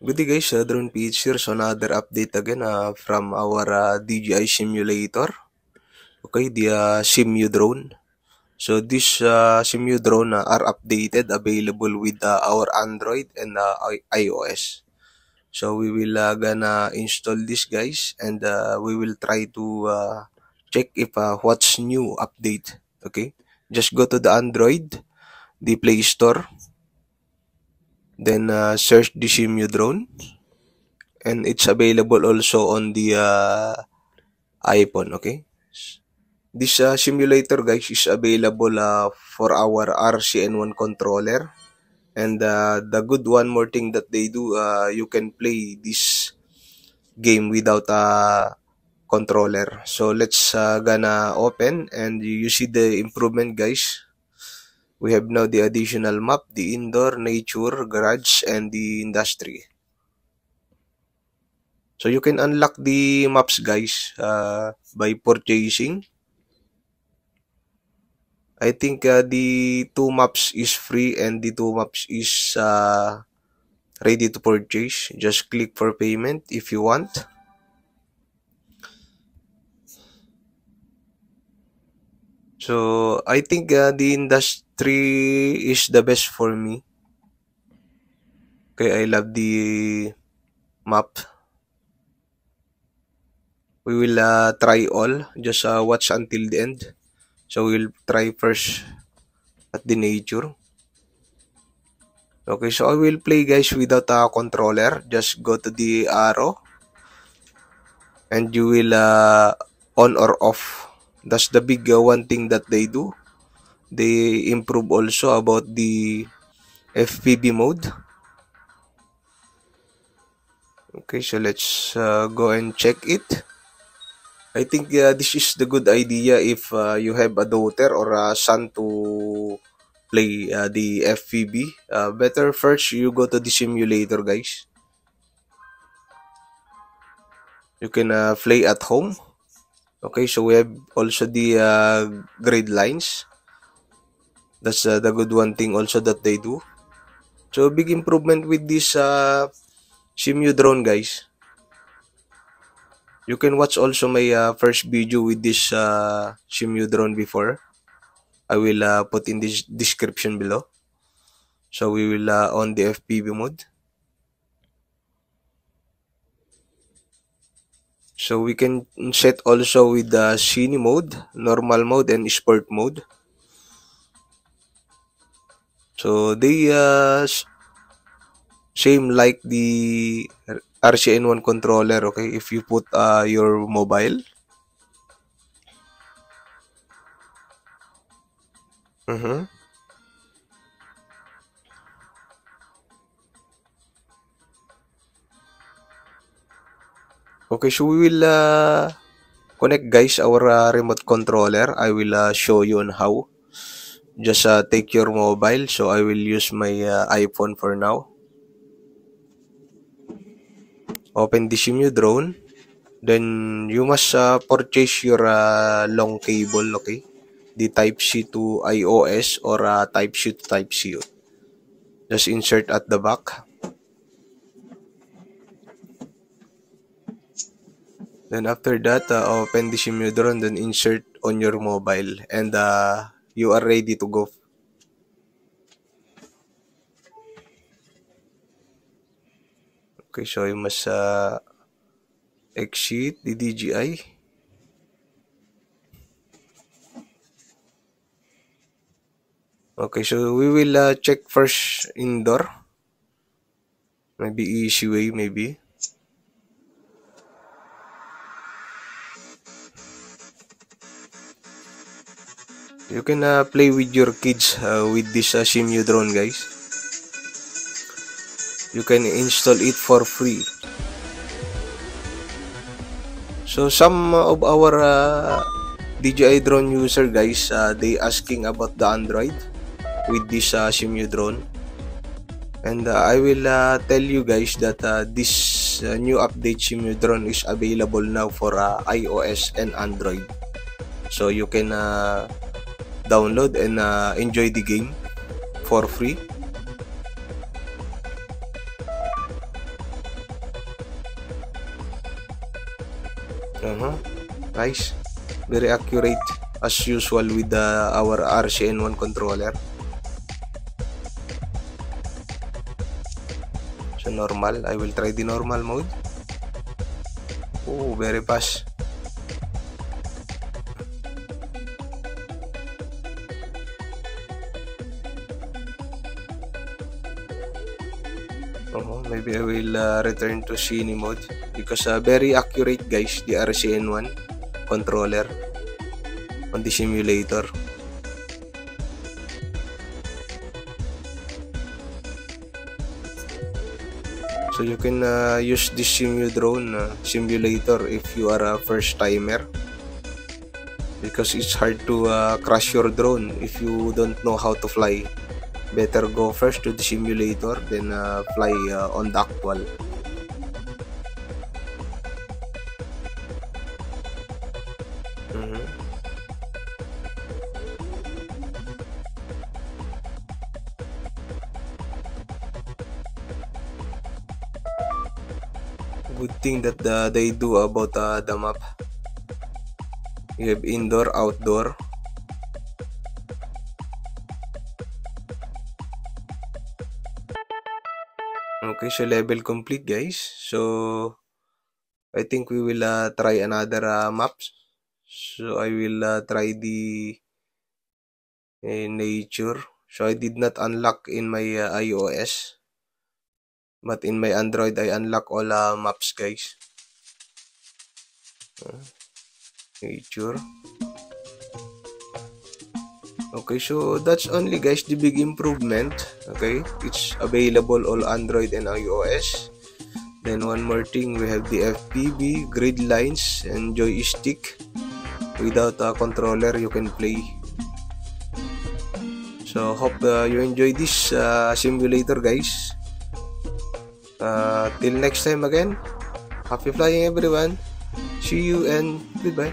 Good day guys, Drone PH here. So another update again from our DJI simulator. Okay, the Simu drone. So this Simu drone are updated, available with our Android and iOS. So we will gonna install this guys, and we will try to check if what's new update. Okay, just go to the Android, the Play Store, then search the Simu drone. And it's available also on the iPhone. Okay, this simulator guys is available for our RCN1 controller, and the good one more thing that they do, you can play this game without a controller. So let's gonna open, and you see the improvement guys. We have now the additional map, the indoor, nature, garage, and the industry. So you can unlock the maps guys by purchasing. I think the 2 maps is free and the 2 maps is ready to purchase. Just click for payment if you want. So I think the industry is the best for me. Okay, I love the map. We will try all. Just watch until the end. So we'll try first at the nature. Okay, so I will play guys without a controller. Just go to the arrow, and you will on or off. That's the big one thing that they do. They improve also about the FPV mode. Okay, so let's go and check it. I think this is the good idea if you have a daughter or a son to play the FPV. Better first you go to the simulator guys. You can play at home. Okay, so we have also the grid lines. That's the good one thing also that they do. So big improvement with this Simu drone guys. You can watch also my first video with this Simu drone before. I will put in this description below. So we will on the FPV mode. So we can set also with the cine mode, normal mode, and sport mode. So they same like the RCN1 controller. Okay, if you put your mobile. Okay, so we will connect guys our remote controller. I will show you on how. Just take your mobile. So I will use my iPhone for now. Open the Simu drone. Then you must purchase your long cable. Okay, the Type-C to iOS or Type-C to Type-C. Just insert at the back. Then after that, open the Simu drone, then insert on your mobile, and you are ready to go. Okay, so you must exit the DJI. Okay, so we will check first indoor. Maybe easy way, maybe. You can play with your kids with this Simu drone guys. You can install it for free. So some of our DJI drone user guys, they asking about the Android with this Simu drone. And I will tell you guys that this new update Simu drone is available now for iOS and Android. So you can download and enjoy the game for free. Nice. Very accurate as usual with our RCN1 controller. So normal, I will try the normal mode. Oh, very fast. Maybe I will return to Shiny mode because very accurate guys, the RCN1 controller on the simulator. So you can use this drone simulator if you are a first timer, because it's hard to crash your drone if you don't know how to fly. Better go first to the simulator, then fly on the actual. Good thing that they do about the map. You have indoor, outdoor. Okay, so level complete guys. So I think we will try another map. So I will try the nature. So I did not unlock in my iOS, but in my Android I unlock all maps guys. Nature. Okay, so that's only guys the big improvement. Okay, it's available all Android and iOS. Then one more thing, we have the FPV, grid lines, and joystick. Without a controller you can play. So hope you enjoy this simulator guys. Till next time again, happy flying everyone. See you and goodbye.